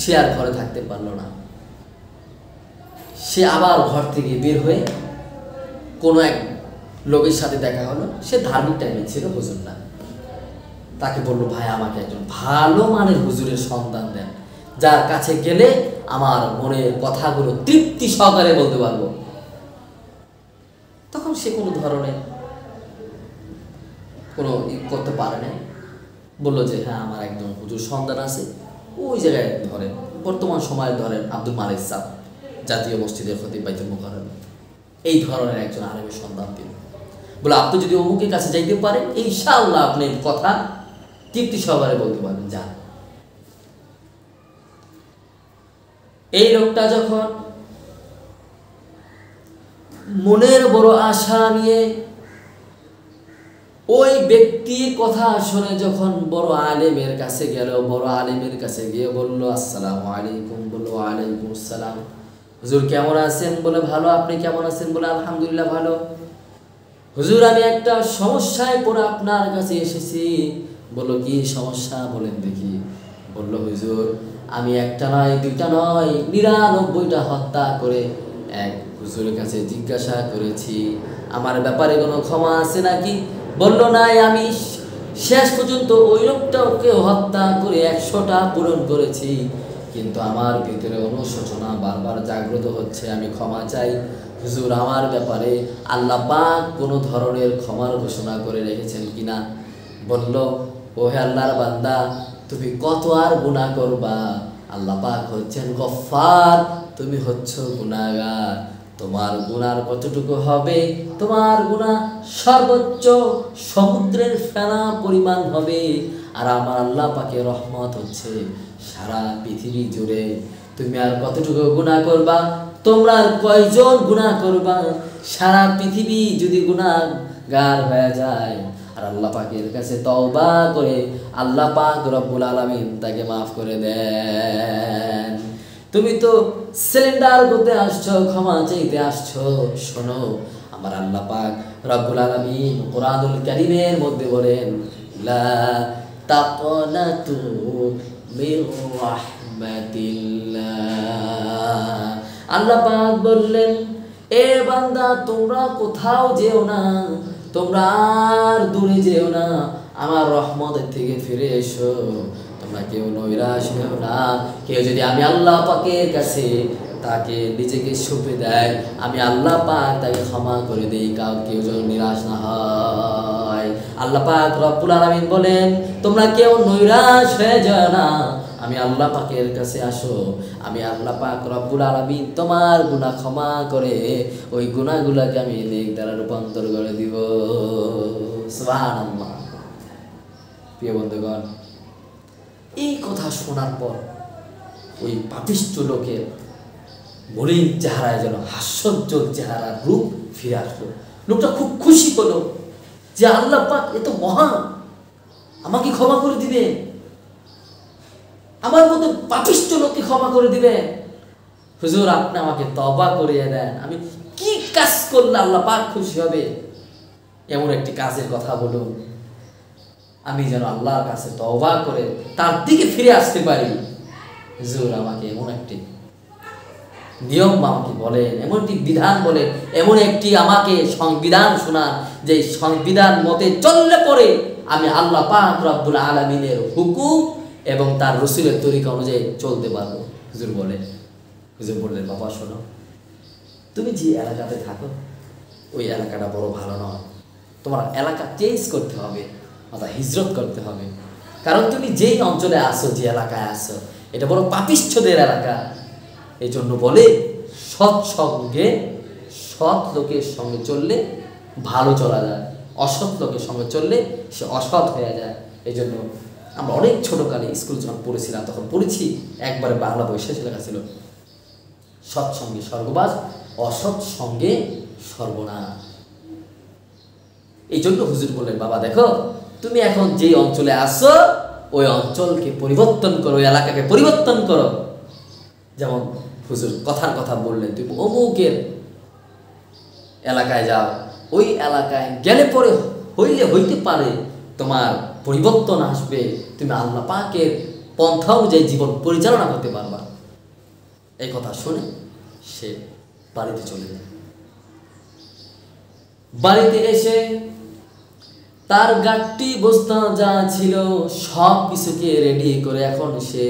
সে আর ঘরে থাকতে পারলো না। সে আবার ঘর থেকে বের হয়ে কোনো এক লোকের সাথে দেখা হলো। সে ধার্মিক টাইমে ছিল, হুজুর না। তাকে বলল, ভাই আমাকে একজন ভালো মানের হুজুরের সন্ধান দেন, যার কাছে গেলে আমার মনের কথাগুলো তৃপ্তি সহকারে বলতে পারবো। তখন সে কোনো ধরনের কোনো করতে পারে না। বললো যে হ্যাঁ, আমার একজন হুজুর সন্ধান আছে, ওই জায়গায় ধরেন, বর্তমান সময়ে ধরেন আব্দুল মালিক সাহেব, জাতীয় মসজিদের খতিব বাইতুল মুকাররম, এই ধরনের একজন আলেমের সন্ধান দিল। বলে, আপনি যদি অমুকের কাছে যাইতে পারেন, ইনশাআল্লাহ আপনি কথা তৃপ্তি সহকারে বলতে পারবেন, যান। এই লোকটা যখন মনের বড় আশা নিয়ে ওই ব্যক্তির কথা শুনে যখন বড় আলেমের কাছে গেল, বড় আলেমের কাছে গিয়ে বলল, আসসালামু আলাইকুম। বলল, ওয়ালাইকুম আসসালাম। হুজুর কেমন আছেন? বলে, ভালো। আপনি কেমন আছেন? বলে, আলহামদুলিল্লাহ ভালো। হুজুর, আমি একটা সমস্যায় পড়ে আপনার কাছে এসেছি। বলল, কি সমস্যা বলেন দেখি। বলল, হুজুর, আমি একটা নয়, দুইটা নয়, 99টা হত্যা করে এক হুজুরের কাছে জিজ্ঞাসা করেছি, আমার ব্যাপারে কোনো ক্ষমা আছে নাকি? বলল, নাই, আমি শেষ পর্যন্ত ওই লোকটাকে হত্যা করে 100টা পূরণ করেছি, কিন্তু আমার ভিতরে অনুশোচনা বারবার জাগ্রত হচ্ছে, আমি ক্ষমা চাই। হুজুর, আমার ব্যাপারে আল্লাহ পাক কোনো ধরনের ক্ষমার ঘোষণা করে রেখেছেন কিনা? বলল, ও হে আল্লাহর বান্দা, তুমি কত আর গুনাহ করবা? আল্লাহ পাক হচ্ছেন গফফার, তুমি হচ্ছ গুনাহগার। তোমার গুনার কতটুকু হবে? তোমার গুনাহ সর্বোচ্চ সমুদ্রের ফেনা পরিমাণ হবে, আর আমার আল্লাহ পাকের রহমত হচ্ছে সারা পৃথিবী জুড়ে। তুমি আর কতটুকু গুনাহ করবা? তোমরা কয়জন গুনাহ করবা? সারা পৃথিবী যদি গুনাহগার হয়ে যায় আর আল্লাহ পাকের কাছে তওবা করে, আল্লাহ পাক রব্বুল আলামিন তাকে মাফ করে দেন। তুমি তো সিলিন্ডার করতে আসছো, ক্ষমা চাইতে আসছো। শোনো, আমার আল্লাহ পাক রব্বুল আলামিন কোরআনুল কারীমের মধ্যে বলেন, লা তাকনাতু মির রাহমাতিল্লাহ। আল্লাহ পাক বললেন, এ বান্দা, তোমরা কোথাও যেও না, তোমরা আর দূরে যেও না, আমার রহমতের থেকে ফিরে এসো। তোমরা কেউ নৈরাশ হও না। কেউ যদি আমি আল্লাহ পাকের কাছে তাকে নিজেকে সঁপে দেয়, আমি আল্লাহ পাক তাকে ক্ষমা করে দিই, কেউ যেন নিরাশ না হয়। আল্লাহ পাক রব্বুল আলামিন বলেন, তোমরা কেউ নৈরাশ হয়ে যায় না, আমি আল্লাহ পাকের কাছে আসো, আমি আল্লাহ পাক রব্বুল আলামিন তোমার গুনাহ ক্ষমা করে ওই গুনাহগুলোকে আমি নেক দ্বারা রূপান্তর করে দিব। সুবহানাল্লাহ। প্রিয় বন্ধুগণ, এই কথা শোনার পর ওই পাপিষ্ঠ লোকের মলিন চেহারায় যেন হাস্যোজ্জ্বল চেহারার রূপ ফিরে আসলো। লোকটা খুব খুশি হলো যে আল্লাহ পাক এত মহান, আমাকে ক্ষমা করে দিবে, আমার মতো পাপিষ্ঠ লোককে ক্ষমা করে দিবে। হুজুর, আপনি আমাকে তওবা করিয়ে দেন, আমি কি কাজ করলে আল্লাহ পাক খুশি হবে? এমন একটি কাজের কথা বলুন, আমি যেন আল্লাহর কাছে তওবা করে তার দিকে ফিরে আসতে পারি। হুজুর, আমাকে এমন একটি নিয়ম আমাকে বলেন, এমন একটি বিধান বলেন, এমন একটি আমাকে সংবিধান শোনান, যে সংবিধান মতে চললে পরে আমি আল্লাহ পাক রব্বুল আলামিনের হুকুম এবং তার রসুলের তরিকা অনুযায়ী চলতে পারবো। হুজুর বললেন, বাবা শোনো, তুমি যে এলাকাতে থাকো ওই এলাকাটা বড় ভালো নয়, তোমার এলাকা চেঞ্জ করতে হবে, অর্থাৎ হিজরত করতে হবে। কারণ তুমি যেই অঞ্চলে আসো, যে এলাকায় আসো, এটা বড় পাপিষ্ঠদের এলাকা। এই জন্য বলে, সৎ লোকের সঙ্গে চললে ভালো চলা যায়, অসৎ লোকের সঙ্গে চললে সে অসৎ হয়ে যায়। এই জন্য আমরা অনেক ছোটোকালে স্কুল যখন পড়েছিলাম তখন পড়েছি, একবারে বাংলা বই শেষে লেখা ছিল, সৎসঙ্গে স্বর্গবাস, অসৎ সঙ্গে সর্বনাশ। এই জন্য হুজুর বললেন, বাবা দেখো, তুমি এখন যে অঞ্চলে আসো ওই অঞ্চলকে পরিবর্তন করো, ওই এলাকাকে পরিবর্তন করো। যেমন হুজুর কথার কথা বললেন, তুমি অমুকের এলাকায় যাও, ওই এলাকায় গেলে পরে হইতে পারে তোমার পরিবর্তন আসবে, তুমি আল্লাহ পাকের পন্থা অনুযায়ী জীবন পরিচালনা করতে পারবা। এই কথা শুনে সে বাড়িতে চলে যায়। বাড়িতে এসে তার গাড়ি বস্তা যা ছিল সব কিছুকে রেডি করে এখন সে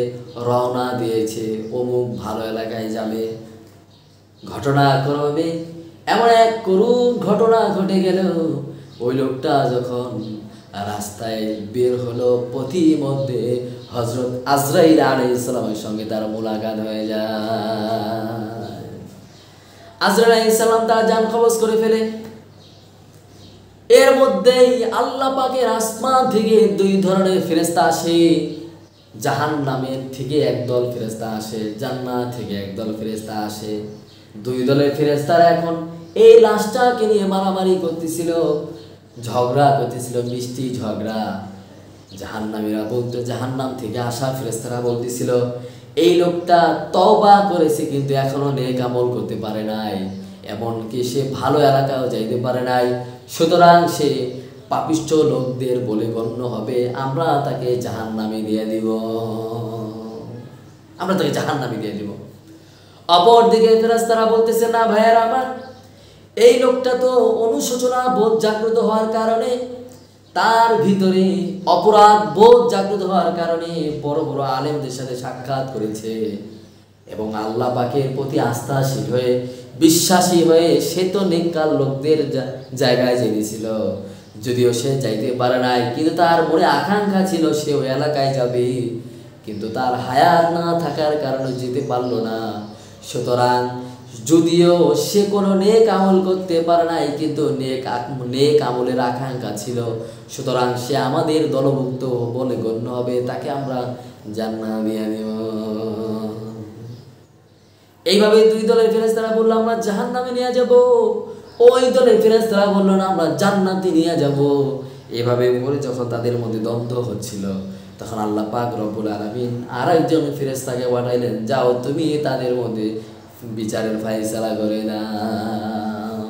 রওনা দিয়েছে অমুক ভালো এলাকায় যাবে। ঘটনাক্রমে এমন এক করুণ ঘটনা ঘটে গেল, ওই লোকটা যখন রাস্তায় বের হলো পথিমধ্যে হযরত আজরাইল আলাইহিস সালামের সঙ্গে তার মোলাকাত হয়ে যায়। আজরাইল আলাইহিস সালাম তার জান কবজ করে ফেলে। এর মধ্যেই আল্লাহ পাকের আসমান থেকে দুই ধরনের ফেরেশতা আসে। জাহান্নামের থেকে একদল ফেরেশতা আসে, জান্নাত থেকে একদল ফেরেশতা আসে। দুই দলের ফেরেশতারা এখন এই লাশটাকে নিয়ে মারামারি করতেছিল, ঝগড়া করতেছিল, মিষ্টি ঝগড়া। জাহান্নামীরা বলতে, জাহান্নাম থেকে আসা ফেরেশতারা বলতেছিল, এই লোকটা তওবা করেছে কিন্তু এখনো নেক আমল করতে পারে নাই, এমনকি সে ভালো এলাকাও যাইতে পারে নাই, সুতরাং সে পাপিষ্ঠ লোকদের বলে গণ্য হবে, আমরা তাকে জাহান্নামে দিয়ে দিব, আমরা তাকে জাহান্নামে দিয়ে দিব। অপরদিকে ফেরেশতারা বলতেছে, না ভাইয়েরা আমার, এই লোকটা তো অনুশোচনা বোধ জাগ্রত হওয়ার কারণে, তার ভিতরে অপরাধ বোধ জাগ্রত হওয়ার কারণে বড় বড় আলেমদের সাথে সাক্ষাৎ করেছে এবং আল্লাহ পাকের প্রতি আস্থাশীল হয়ে বিশ্বাসী হয়ে সে তো নেককার লোকদের জায়গায় জেনেছিল। যদিও সে যাইতে পারে নাই, কিন্তু তার মনে আকাঙ্ক্ষা ছিল সে ওই এলাকায় যাবে, কিন্তু তার হায়াত না থাকার কারণে যেতে পারল না। সুতরাং যদিও সে কোনো নেক আমল করতে পারে নাই, কিন্তু নেক আমলের আকাঙ্ক্ষা ছিল, সুতরাং সে আমাদের দলভুক্ত বলে গণ্য হবে, তাকে আমরা জান্নাত দিয়ে দেব। এইভাবে দুই দলের ফেরেশতারা বলল, আমরা জাহান্নামে নিয়ে যাব। ওই দলের ফেরেশতারা বলল, না আমরা জান্নাতে নিয়ে যাব। এভাবে বলে যখন তাদের মধ্যে দ্বন্দ্ব হচ্ছিল, তখন আল্লাহ পাক রব্বুল আলামিন আরেকজন ফেরেশতাকে পাঠাইলেন, যাও তুমি তাদের মধ্যে বিচারের ফায়সালা করে দাও।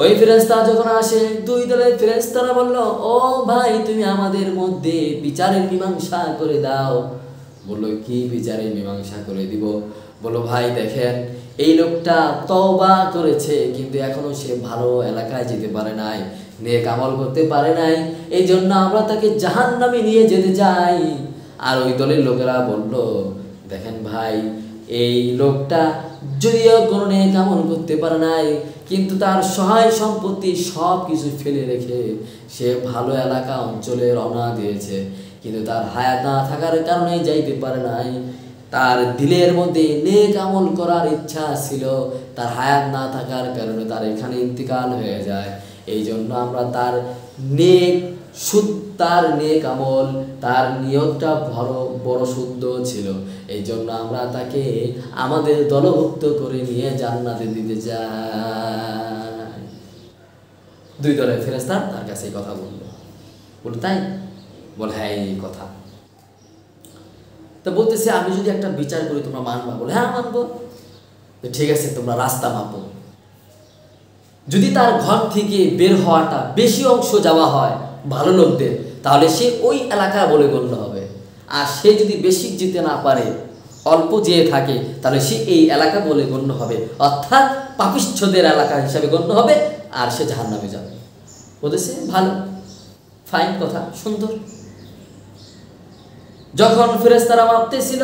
ওই ফেরেশতা যখন আসে, দুই দলের ফেরেশতারা বলল, ও ভাই তুমি আমাদের মধ্যে বিচারের মীমাংসা করে দাও। বললো, কি বিচারের মীমাংসা করে দিব? বলো, ভাই দেখেন এই লোকটা তওবা করেছে কিন্তু এখনো সে ভালো এলাকায় যেতে পারে নাই, নেক আমল করতে পারে নাই, এই জন্য আমরা তাকে জাহান্নামে নিয়ে যেতে চাই। আর ওই দলের লোকেরা বলল, দেখেন ভাই, এই লোকটা যদিও কোনো নেক আমল করতে পারে নাই, কিন্তু তার সহায় সম্পত্তি সব কিছু ফেলে রেখে সে ভালো এলাকা অঞ্চলে রওনা দিয়েছে, কিন্তু তার হায়াত না থাকার কারণে যাইতে পারে নাই। তার দিলের মধ্যে নেক আমল করার ইচ্ছা ছিল, তার হায়াত না থাকার কারণে তার এখানে ইন্তিকাল হয়ে যায়। এই জন্য আমরা তার নেক আমল, তার নিয়তটা বড় শুদ্ধ ছিল, এই জন্য আমরা তাকে আমাদের দলভুক্ত করে নিয়ে জান্নাতে দিতে চাই। দুই দলের ফেরেশতা তার কাছে এই কথা বললো। তাই বলে, হ্যাঁ এই কথা। তো বলতেছে, আমি যদি একটা বিচার করি তোমরা মানবা? বলে, হ্যাঁ মানবো। তো ঠিক আছে, তোমরা রাস্তা মাপো। যদি তার ঘর থেকে বের হওয়াটা বেশি অংশ যাওয়া হয় ভালো লোকদের, তাহলে সে ওই এলাকা বলে গণ্য হবে। আর সে যদি বেশি যেতে না পারে, অল্প যেয়ে থাকে, তাহলে সে এই এলাকা বলে গণ্য হবে, অর্থাৎ পাপিষ্ঠদের এলাকা হিসাবে গণ্য হবে, আর সে জাহান্নামে যাবে। বলেছে, ভালো, ফাইন কথা, সুন্দর। যখন ফেরেশতারা মাপতেছিল,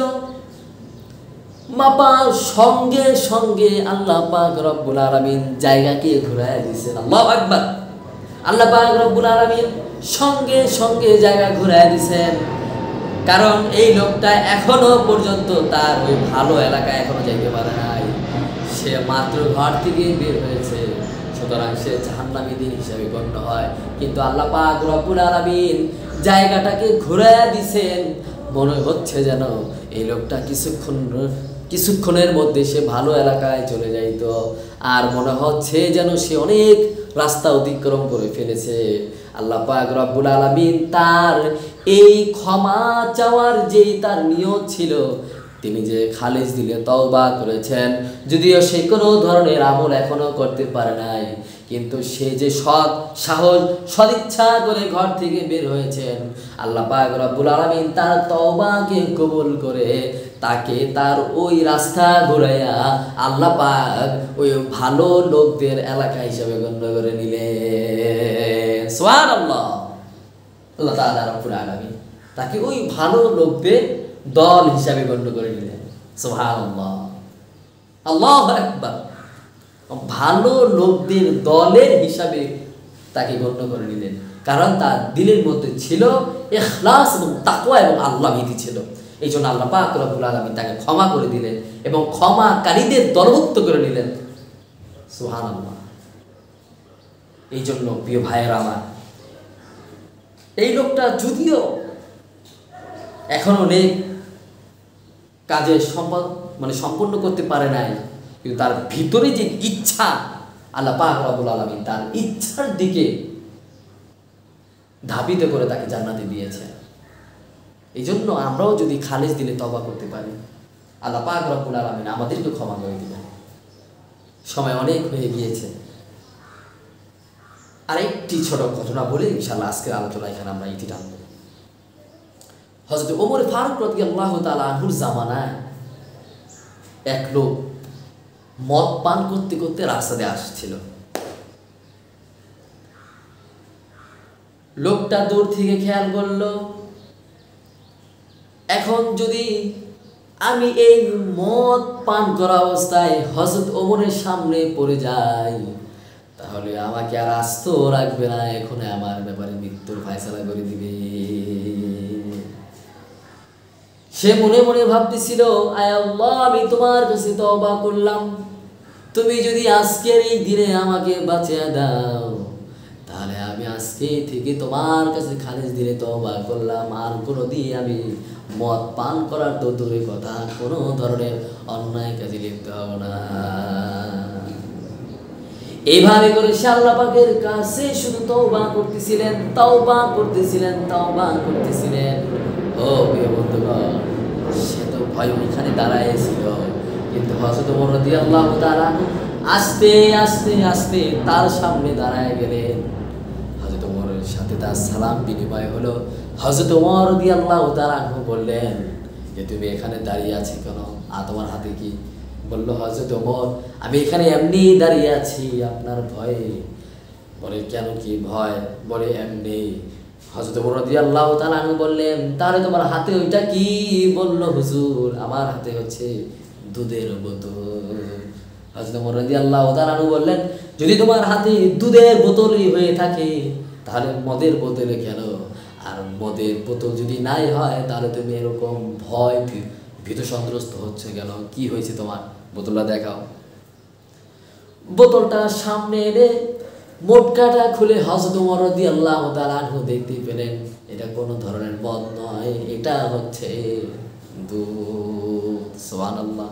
মাপার সঙ্গে সঙ্গে আল্লাহ পাক রব্বুল আলামিন জায়গাকে ঘুরায় দিয়েছেন। আল্লাহু আকবার। আল্লাহ পাক রব্বুল আলামিন সঙ্গে সঙ্গে জায়গা ঘুরায় দিয়েছেন, কারণ এই লোকটা এখনো পর্যন্ত তার ওই ভালো এলাকায় এখনো যাইতে পারে নাই, সে মাত্র ঘর থেকে বের হয়েছে, সুতরাং সে জাহান্নামী দিন হিসাবে গণ্য হয়। কিন্তু আল্লাহ পাক রব্বুল আলামিন জায়গাটাকে ঘুরায় দিয়েছেন, মনে হচ্ছে যেন এই লোকটা কিছুক্ষণের মধ্যে সে ভালো এলাকায় চলে যাইত, আর মনে হচ্ছে যেন সে অনেক রাস্তা অতিক্রম করে ফেলেছে। আল্লাহ পাক রব্বুল আলামিন তার এই ক্ষমা চাওয়ার যেই তার নিয়ত ছিল, তিনি যে খালিস দিলে তওবা করেছেন, যদিও সে কোনো ধরনের আমল এখনো করতে পারে নাই, কিন্তু সে যে সৎ সাহস সদিচ্ছা করে ঘর থেকে বের হয়েছেন, আল্লাহ পাক রব্বুল আলামিন তার তওবাকে কবুল করে তাকে তার ওই রাস্তা ঘুরাইয়া আল্লাহ পাক ওই ভালো লোকদের এলাকা হিসাবে গণ্য করে নিলেন। সুবহানাল্লাহ। আল্লাহ তাআলা রব্বুল আলামিন তাকে ওই ভালো লোকদের দল হিসাবে গণ্য করে নিলেন। সুবহানাল্লাহ, আল্লাহু আকবার। ভালো লোকদের দলের হিসাবে তাকে গণ্য করে নিলেন, কারণ তার দিলের মধ্যে ছিল ইখলাস এবং তাকওয়া এবং আল্লাহ ভীতি ছিল। এই জন্য আল্লাহ পাক রব্বুল আলামিন তাকে ক্ষমা করে দিলেন এবং ক্ষমাকারীদের দলভুক্ত করে নিলেন। সুবহানাল্লাহ। এই জন্য প্রিয় ভাইয়েরা আমার, এই লোকটা যদিও এখন অনেক কাজে সম্পন্ন করতে পারে নাই, কিন্তু তার ভিতরে যে ইচ্ছা, আল্লাহ পাক রব্বুল আলামিন তার ইচ্ছার দিকে ধাবিত করে তাকে জান্নাতে দিয়েছে। এই জন্য আমরাও যদি খালিস দিলে তওবা করতে পারি, আল্লাহ পাক রব্বুল আলামিন আমাদেরকে ক্ষমা করে দিবেন। সময় অনেক হয়ে গিয়েছে, আরেকটি ছোট ঘটনা বলে ইনশাআল্লাহ আজকের আলোচনা এখানে আমরা ইতি টানব। হযরত ওমর ফারুক রাদিয়াল্লাহু তাআলা আনহুর জামানায় এক লোক মদ পান করতে করতে রাস্তা দিয়ে আসছিল। লোকটা দূর থেকে খেয়াল করলো, এখন যদি আমি এই মদ পান করা অবস্থায় হযরত ওমরের সামনে পড়ে যাই, তাহলে আমাকে আর আস্ত রাখবে না, এখন আমার ব্যাপারে মৃত্যুর ফয়সালা করে দিবে। সে মনে মনে ভাবতেছিল, আয় আল্লাহ, আমি তোমার কাছে তওবা করলাম, তুমি যদি আজকের এই দিনে আমাকে বাঁচিয়ে দাও, তাহলে আমি আজকে থেকে তোমার কাছে খালিস দিলে তওবা করলাম, আর কোনোদিন আমি মদ পান করার তো দূরের কথা কোনো ধরনের অন্যায় কাজে লিপ্ত হব না। এইভাবে করে সে আল্লাহ পাকের কাছে শুধু তওবা করতেছিলেন, তওবা করতেছিলেন, তওবা করতেছিলেন। ও প্রিয় বন্ধুগণ, সে তো ভয় ওইখানে দাঁড়াইছিল, কিন্তু হযরত ওমর রাদিয়াল্লাহু তাআলা আস্তে আস্তে আস্তে তার সামনে দাঁড়ায় গেলেন। হযরত ওমরের সাথে তার সালাম বিনিময় হলো। হযরত ওমর রাদিয়াল্লাহু তাআলা বললেন যে, তুমি এখানে দাঁড়িয়ে আছো কেন, আর তোমার হাতে কি? বলল হযরত ওমর, আমি এখানে এমনি দাঁড়িয়ে আছি আপনার ভয়ে। বলে, কেন, কি ভয়? বলে, এমনি। হযরত ওমর রাদিয়াল্লাহু তাআলা বললেন, তাহলে তোমার হাতে ওইটা কি? বলল, হুজুর, আমার হাতে হচ্ছে দুধের বোতল। হযরত ওমর রাদিয়াল্লাহু তাআলা বললেন, যদি তোমার হাতে দুধের বোতলই হয়ে থাকে, তাহলে মদের বোতলে কেন? আর মদের বোতল যদি নাই হয়, তাহলে তুমি এরকম ভয় ভীত সন্ত্রস্ত হচ্ছে কেন? কি হয়েছে তোমার? বোতলটা দেখাও। বোতলটা সামনে এনে মোটকাটা খুলে হযরত ওমর রাদিয়াল্লাহু তাআলা দেখতে পেলেন এটা কোনো ধরনের মদ নয়, এটা হচ্ছে দুধ। সুবহানাল্লাহ।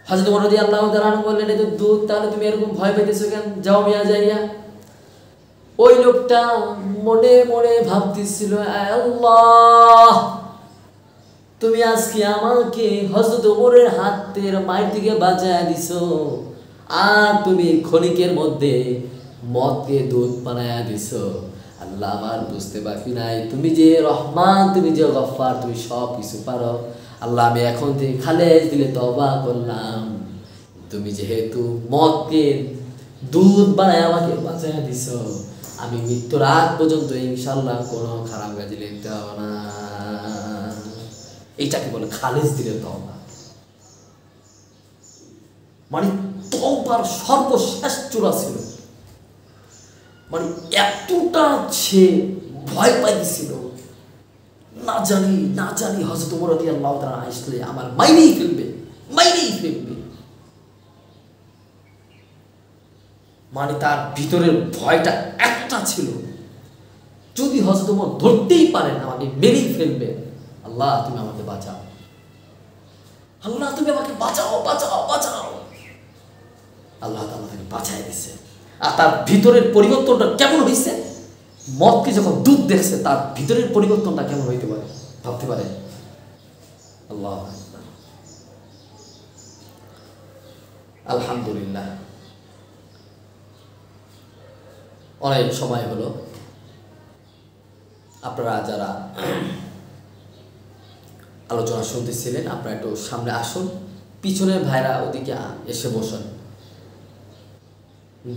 হযরত ওমর রাদিয়াল্লাহু তাআলা বললেন, এটা দুধ, তাহলে তুমি এরকম ভয় পেতেছো কেন? যাও মিয়া যাইয়া। ওই লোকটা মনে মনে ভাবতেছিল, আল্লাহ, তুমি আজকে আমাকে হযরত ওমরের হাতের মায়ের দিকে বাঁচায় দিছো, আর তুমি ক্ষণিকের মধ্যে মদকে দুধ বানায়া দিছো। আল্লাহ, আমার বুঝতে বাকি নাই, তুমি যে রহমান, তুমি যে গফফার, তুমি সব কিছু পারো। আল্লাহ, আমি এখন থেকে খালেস দিলে তওবা করলাম, তুমি যেহেতু মদকে দুধ বানায় আমাকে বাঁচায়া দিছো, আমি মৃত্যুর আগ পর্যন্ত ইনশাআল্লাহ কোনো খারাপ কাজে লিপ্ত হব না। এইটাকে বলে খালিস দিলে তওবা। মানে তওবার সর্বশেষ চূড়া ছিল। মানে এতটা সে ভয় পাইছিল, না জানি হযরত ওমর রাদিয়াল্লাহু তাআলা আসলে আমার মাইরেই ফেলবে। মানে তার ভিতরের ভয়টা একটা ছিল, যদি হযরত ওমর ধরতেই পারেন আমাকে মেরেই ফেলবে। আল্লাহ, তুমি আমাকে বাঁচাও, আল্লাহ, তুমি আমাকে বাঁচাও। আল্লাহ তাআলা তাকে বাঁচায় দিছে। আর তার ভিতরের পরিবর্তনটা কেমন হয়েছে? মদকে যখন দুধ দেখছে, তার ভিতরের পরিবর্তনটা কেমন হইতে পারে ভাবতে পারে? আল্লাহ আকবার। আলহামদুলিল্লাহ, অনেক সময় হলো, আপনারা যারা আলোচনা শুনতেছিলেন আপনারা একটু সামনে আসুন, পিছনের ভাইরা ওদিকে এসে বসুন।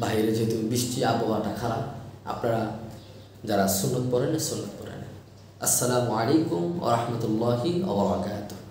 বাইরে যেহেতু বৃষ্টি, আবহাওয়াটা খারাপ, আপনারা যারা সুন্নত পড়েন সুন্নত পড়েন। আসসালামু আলাইকুম ওয়া রাহমাতুল্লাহি ওয়া বারাকাতুহু।